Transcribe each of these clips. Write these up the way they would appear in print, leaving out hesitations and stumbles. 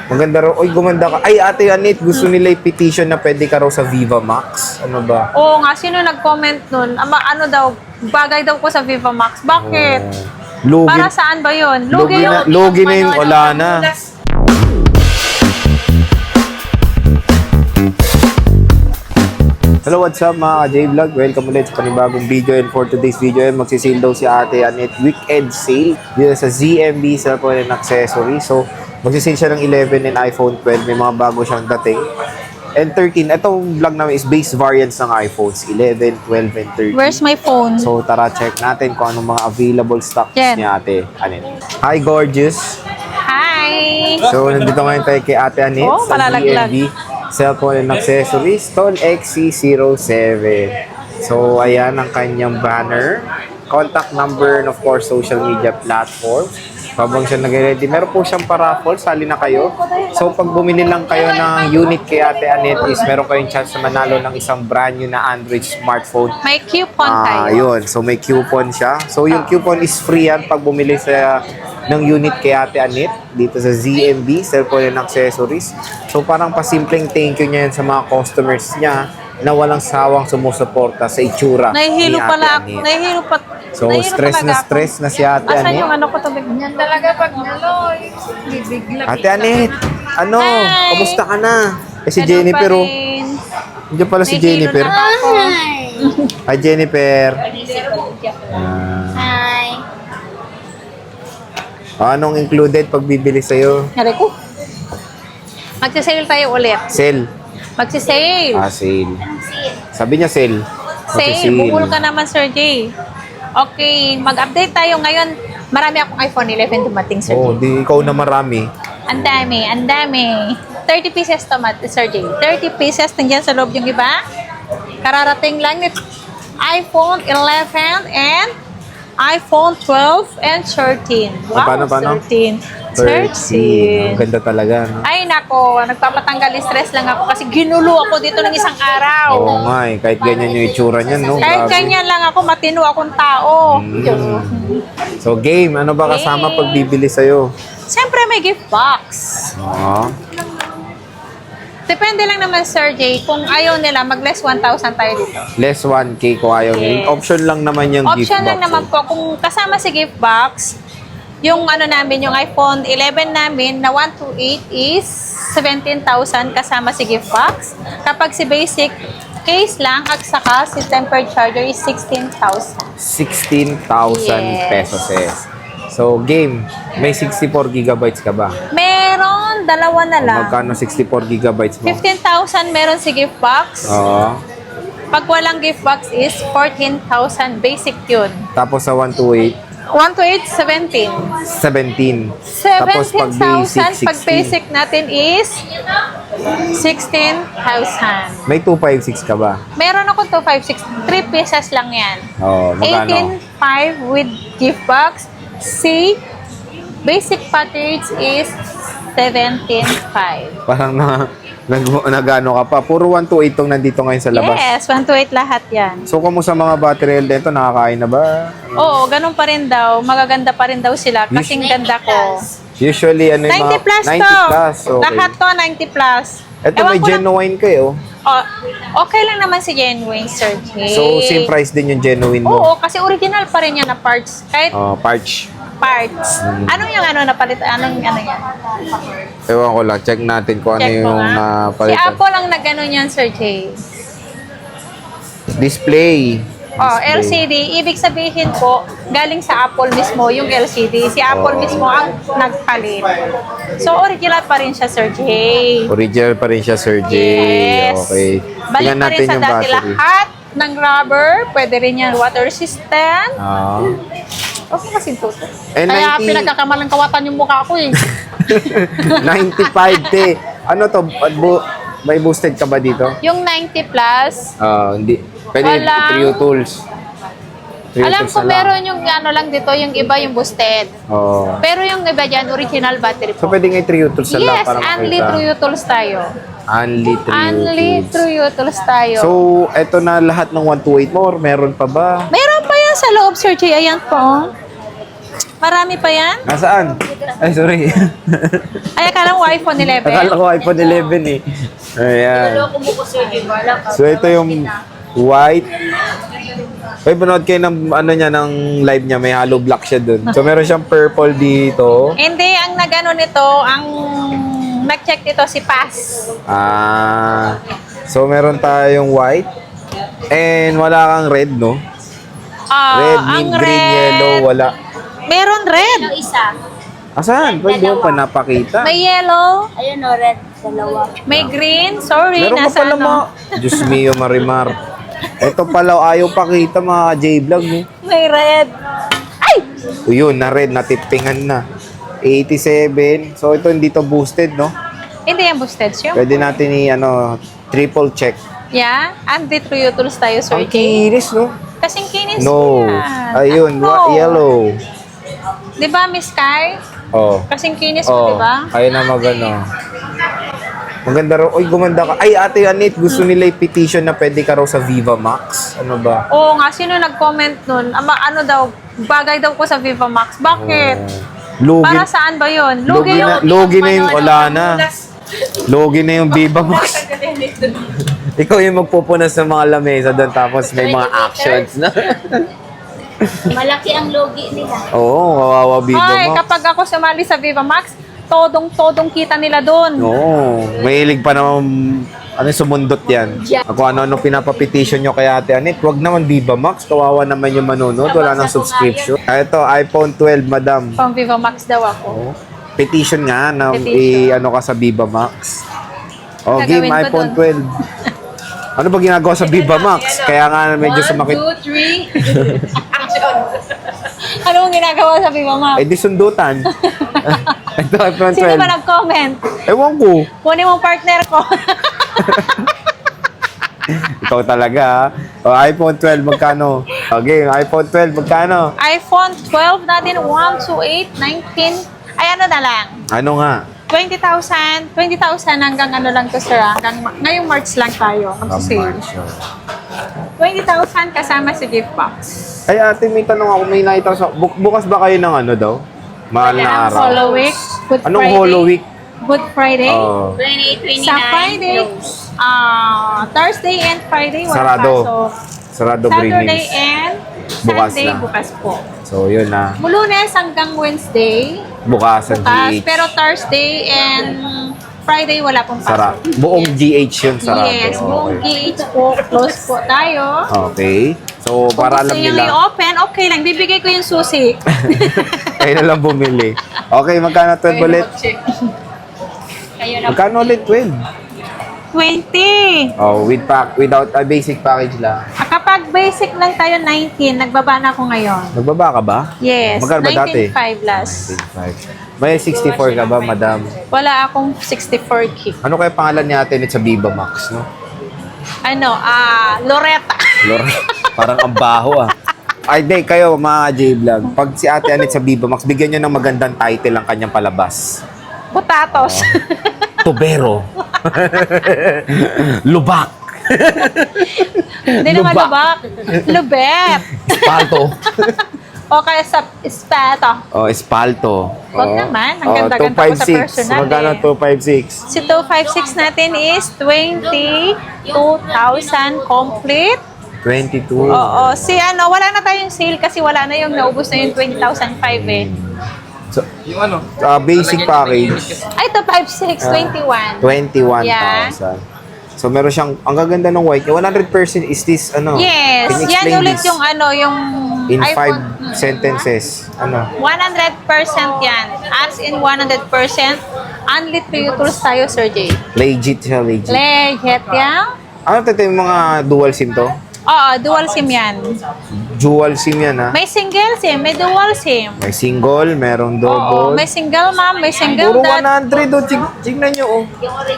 Maganda raw. Oy, gumanda ka. Ay, Ate Anit, gusto nila i-petition na pwede ka raw sa Viva Max. Ano ba? Oo nga, sino nag-comment nun? Ano daw, bagay daw ko sa Viva Max. Bakit? Lugi, Para saan ba yun? lugi na yung wala na. Hello, what's up mga J-Vlog? Welcome ulit sa panibagong video, and for today's video ay magsisale daw si Ate Anit weekend sale dito sa ZMB Cellphone and Accessories. So, magsisale siya ng 11 and iPhone 12. May mga bago siyang dating. And 13, itong vlog namin is base variants ng iPhones 11, 12, and 13. Where's my phone? So, tara check natin kung anong mga available stocks Yan. ni Ate Anit. Hi, gorgeous! Hi! So, nandito ngayon tayo kay Ate Anit Oh, sa palalaglag. ZMB Cellphone and Accessories, Tall XC07. So, ayan ang kanyang banner, contact number, and of course, social media platforms. Habang siya nag-ready, meron po siyang paraffle, sali na kayo. So, pag bumili lang kayo ng unit kay Ate Anit is meron kayong chance na manalo ng isang brand new na Android smartphone. May coupon tayo. Yun. So, may coupon siya. So, yung coupon is free yan pag bumili sa ng unit kay Ate Anit dito sa ZMB, Cellphone and Accessories. So, parang pasimpleng thank you niya yan sa mga customers niya na walang sawang sumusuporta sa itsura Nahihilo ni Ate pala ako. Anit. Nahihilo pa. So, nahihilo stress talaga na ako. stress na si Ate Asan Anit. yung ano ko tubig? Yan talaga pag naloy. Bibigla. Ate Anit, ano? Hi! Kamusta ka na? Eh, si Ganun Jennifer, pa oh. rin. Diyan pala si Nahihilo Jennifer. na ako. Hi, Jennifer. Hi. Anong included pag bibili sa'yo? Nari ko. Magsisale tayo ulit. Sale. Magsisale. Sale. Sabi niya sale. Sale. Bubul ka naman, Sir J. Okay, mag-update tayo ngayon. Marami akong iPhone 11 dumating, Sir Oh, J. di ikaw na marami. Ang dami, ang dami. 30 pieces to, Sir J. 30 pieces, nandiyan sa loob yung iba. Kararating lang ni iPhone 11 and iPhone 12 and 13. Wow, paano? 13. 13. Ang ganda talaga, no? Ay, nako. Nagpapatanggal stress lang ako kasi ginulo ako dito ng isang araw. Oo nga eh. Kahit ganyan yung itsura niyan, no? Kahit Grabe. ganyan lang ako, matino akong tao. So, game. Ano ba kasama Game. pag bibili sa'yo? Siyempre, may gift box. Oo. Depende lang naman, Sir J. Kung ayaw nila, mag-less 1,000 tayo dito. Less 1K ko ayaw nila. Yes. Option lang naman yung gift box. Option lang naman eh. po. Kung kasama si gift box, yung ano namin, yung iPhone 11 namin na 128 is 17,000 kasama si gift box. Kapag si basic case lang at saka si tempered charger is 16,000. 16,000 Yes. pesos eh. So, game. May 64 gigabytes ka ba? Meron, dalawa na lang. Magkano 64 gigabytes mo? 15,000 meron si gift box. Oo. Pag walang gift box is 14,000 basic yun. Tapos sa 128, 128, 17. 17. Tapos pag basic, 17,000. Pag 16. basic natin is 16,000. May 256 ka ba? Meron ako 256. 3 pieces lang yan. Oo, magkano? 18,500 with gift box. C, basic package is 17,500. Parang nagano ka pa. Puro 128 tong nandito ngayon sa labas. Yes, 128 lahat yan. So, kumusta mga battery health nito? Nakakain na ba? Oo, ganun pa rin daw. Magaganda pa rin daw sila. Kasing ganda ko. Usually, ano yung 90 plus 90 to. plus. Okay. Lahat to 90 plus. Ito Ewan may ko lang- genuine kayo. Oh, okay lang naman si genuine, Sir J. So, same price din yung genuine mo. Oo, kasi original pa rin yan na parts. Kahit Parch. parts. Anong yung ano napalit? Anong ano yan? Ewan ko lang. Check natin kung ano Check mo yung nga. Si napalitan. Apple ang nag-ano yan, Sir J. Display. Oh, LCD. Ibig sabihin po, galing sa Apple mismo yung LCD. Si Apple mismo ang nagpalit. So, original pa rin siya, Sir J. Original pa rin siya, Sir J. Yes. Okay. Balik Tingnan pa rin natin sa yung dati battery. lahat ng rubber. Pwede rin yan water resistant. Ah. Okay kasi ito. Eh, Kaya 90 pinagkakamalang kawatan yung mukha ko eh. 95 te. Ano to? May boosted ka ba dito? Yung 90 plus, Hindi. Pwede Walang- Trio Tools. Trio alam Tools ko na lang. meron yung ano lang dito, yung iba yung boosted. Oo. Pero yung iba dyan, original battery So, po. pwede nga Trio Tools na lang Yes, para only makita. True Tools tayo. Only Trio Only Tools. True Tools tayo. So, eto na lahat ng 128 mo or meron pa ba? Meron pa yan sa loob, Sir J. Ayan po. Marami pa yan. Nasaan? Ay, sorry. Ay, akala mo iPhone 11. Akala ko iPhone 11 eh. Ayan. So, ito yung white. Ay, panood kayo ng, ano niya, ng live niya. May hollow black siya dun. So, meron siyang purple dito. Hindi, ang nag-ano nito, ang nag-check dito si Paz. So, meron tayong white. And wala kang red, no? Red, Ang green, yellow, wala. Meron red. Yung isa. Asan? Pwede mo pa napakita. May yellow. Ayun o, red. Dalawa. May green. Sorry, Meron ka nasa pala ano. Diyos mio, Marimar. Ito pala, ayaw pakita mga J-Vlog, no? May red. Ay! O yun, na red, natipingan na. 87. So, ito hindi to boosted, no? Hindi yan boosted siya. Pwede natin triple check. Yeah? Andito yung tools tayo, Sir Ang J. kinis, no? Kasing kinis No. yan. Ayun, No. yellow. Di ba, Miss Kai? Oh. Kasing kinis mo, Oh, di ba? ayun na magano. Maganda raw. Uy, gumanda ka. Ay, Ate Anit, gusto nila i-petition na pwede ka raw sa Viva Max. Ano ba? Oo nga, sino nag-comment nun? Ano daw, bagay daw ko sa Viva Max. Bakit? Lugi, Para saan ba yun? lugi na yung wala na. Lugi na yung Viva Max. Ikaw yung magpupunas ng mga lamesa doon tapos may mga actions na. Malaki ang logi nila. Oo, kawawa Viva Ay, Max. kapag ako sumali sa Viva Max, todong kita nila doon. Oo, mahilig pa naman sumundot yan. Ako ano pinapapetition nyo kay Ate Anit, wag naman Viva Max, kawawa naman yung manonood, wala nang subscription. Ito, iPhone 12, madam. Pang Viva Max daw ako. Oo. Petition nga na Petition. ano ka sa Viva Max. Oh, Gagawin game ko iPhone dun. 12. Ano ba ginagawa sa Viva Max? Kaya nga medyo sumakit. 1, 2, 3. Action. Ano mong ginagawa sa Viva Max? Eh di sundutan. Ito iPhone 12. Sino ba nag-comment? Ewan ko. Kunin mo partner ko. Ikaw talaga ha. O, iPhone 12 magkano? Okay, iPhone 12 magkano? iPhone 12 natin, 128, 19. Ay, ano na lang? Ano nga? 20,000 hanggang ano lang to, sir. Hanggang ngayong March lang tayo. Mag-sale. 20,000 kasama si gift box. Ay ate, may tanong ako. May nakita ko sa... bukas ba kayo ng ano daw? Mahal na araw. Hollow Week. Good Anong Friday. Hollow Week? Good Friday. 28, 29. Sa Friday, Thursday and Friday, wala Sarado. pasok. Sarado Saturday Greenwich. and Bukas Sunday, na. bukas po. So, yun na. Lunes hanggang Wednesday, Bukasan bukas. GH. Pero Thursday and Friday, wala pong Sara. pasok. Buong GH yun, sarado. Yes, buong Okay. GH po. Close po tayo. Okay. So, Kung para gusto alam nyo nila. i-open, okay lang. Bibigay ko yung susi. Kayo na lang bumili. Okay, magkano 12 ulit? Kayo na. Magkano ulit 12? 20. Oh, without a basic package lang. Kapag basic lang tayo, 19. Nagbaba na ako ngayon. Nagbaba ka ba? Yes, Magkano ba dati? 19.5 last. 25. May 64 ka ba, madam? Wala akong 64 gig. Ano kaya pangalan ni Ate Nit sa Viva Max, no? Ano, Loretta. Lord, parang ang baho ah. Ay, di, kayo mga J-Vlog. Pag si Ate Anit sa Viva Max, bigyan nyo ng magandang title ang kanyang palabas. Putatos. Tubero. Lubak. Hindi naman lubak. Lubet. Espalto. O kaya sa espeto. Oh, espalto. Wag naman. Ang ganda-ganda ko sa 256. personal Magkano eh. 256? Si 256 natin is 22,000 complete. 22. Oo. Si wala na tayong sale kasi wala na yung naubos na yung 20,005 eh. So, basic package, Ay, 256, 21. 21,000. Yeah. So, meron siyang, ang gaganda ng white niya. 100% is this, ano? Yes. Can you Yan explain ulit this yung yung in 5 iPhone. sentences. Ano? 100% yan. As in 100%. Unlit tools tayo, Sir Jay. Legit siya, legit. Legit yan. Ano ito yung mga dual SIM to? Oo, dual SIM yan. Dual SIM yan, ha? May single SIM, may dual SIM. May single, merong Oo, double. may single mom, may single Puro dad. 100, oh. Tignan nyo, oh.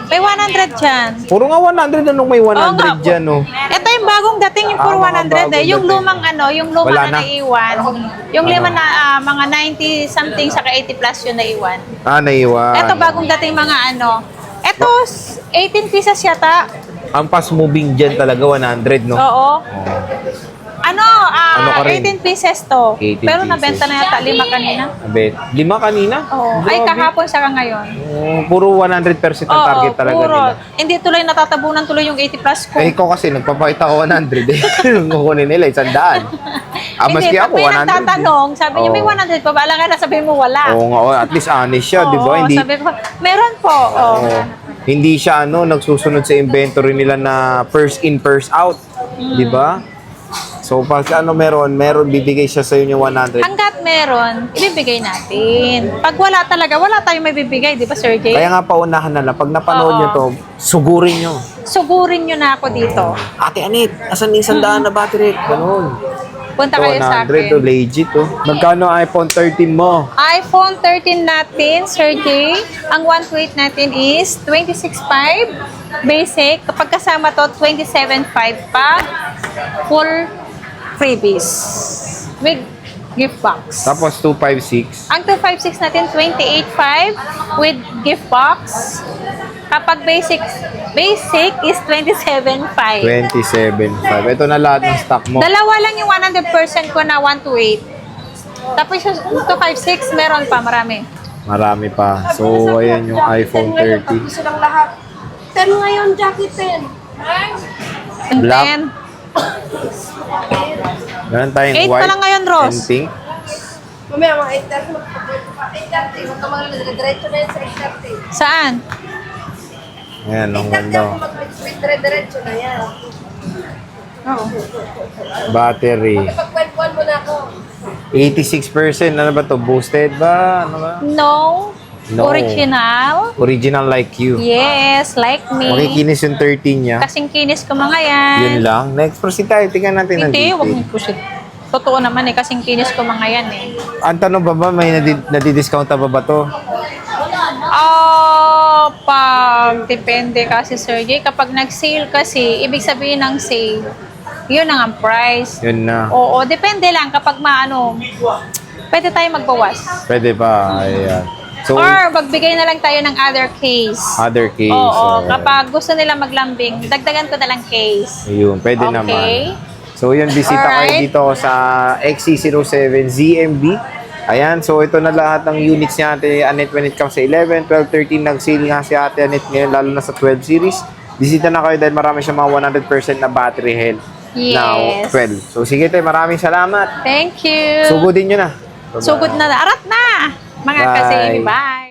May 100 dyan. Puro nga 100, anong may 100 Oo nga. dyan, oh. Ito yung bagong dating, yung puro mga 100 eh. bagong Yung dating. lumang yung lumang Wala na na. naiwan. Yung lima na mga 90 something saka 80 plus yung naiwan. Ah, naiwan. Ito bagong dating mga Ito 18 pieces yata. Ang fast moving dyan talaga, 100, no? Oo. Ano, Ano ka rin? 18 pieces to. 18 Pero pieces. nabenta na yata 5 kanina. Abet. 5 kanina? Oo. Ay, Grabe. kahapon saka ngayon. Oh, puro 100% ang target talaga puro. nila. Hindi tuloy natatabunan tuloy yung 80 plus ko. Eh, ikaw kasi nagpapakita ko 100 eh. Kukunin nila 100. Maski Hindi, ako, pag may 100. nagtatanong, sabi niya, may Oo. 100 pa ba? Alam ka na, sabihin mo wala. Oo nga, oh, at least honest siya, di ba? Oo, Hindi, sabi ko, meron po. Oh. oo. Hindi siya nagsusunod sa inventory nila na first in, first out. Di ba? So, pag meron, bibigay siya sa inyo 100. Hanggat meron, ibibigay natin. Pag wala talaga, wala tayong may bibigay, di ba, Sir Jay? Kaya nga paunahan na lang. Pag napanood Oo. nyo to, sugurin nyo. Sugurin nyo na ako dito. Ate Anet, asan yung 100 na battery? Ganun. Punta kayo sa 100 to akin. legit oh. Magkano iPhone 13 mo? iPhone 13 natin, Sir Jay, ang 128 natin is 26.5 basic. Kapag kasama to, 27.5 pa. Full freebies. With gift box. Tapos 256. Ang 256 natin, 28.5 with gift box. Kapag basic is 27.5. 27.5. Ito na lahat ng stock mo. Dalawa lang yung 100% ko na 128. Tapos yung 256, meron pa, marami. Marami pa. So, ayan yung iPhone 13. silang lahat. 10 ngayon, jacket 10. And Black. then, Meron tayong 8 white pa lang ngayon, Ross. and pink. Mamaya mga 8:30. Huwag ka diretso na yun sa 8:30. saan? Ayan, ang 8:30 ganda. ako mag-diretso na yan. Oo. Battery. Pagkwentuhan mo na ako. 86%. Ano ba to? Boosted ba? Ano ba? No. No. Original. Original like you. Yes, like me. Makikinis yung 13 niya. Kasing kinis ko mga yan. Yun lang. Next, proceed tayo. Tingnan natin ang Hindi, wag detail. mong push it. Totoo naman eh, kasing kinis ko mga yan eh. Ang tanong ba may nadi-discount ba to? Pag depende kasi, Sir Jay. Kapag nag-sale kasi, ibig sabihin ng sale, yun ang price. Yun na. Oo, depende lang kapag pwede tayo magbawas. Pwede pa. Ayan. So, Or magbigay na lang tayo ng other case. other case. Oo, kapag gusto nila maglambing, dagdagan ko na lang case. Yun, pwede Okay. naman. So, yun, bisita kayo Alright. dito sa XC07 ZMB. Ayan, so ito na lahat ng units ni Ate Anet when it comes sa 11, 12, 13. Nag-sale nga si Ate Anet ngayon, lalo na sa 12 series. Bisita na kayo dahil marami siyang mga 100% na battery health. Now, Yes. 12. So, sige tayo, maraming salamat. Thank you. Sugudin nyo na. Sugod na. Arat na! Mga Bye. kasi, bye!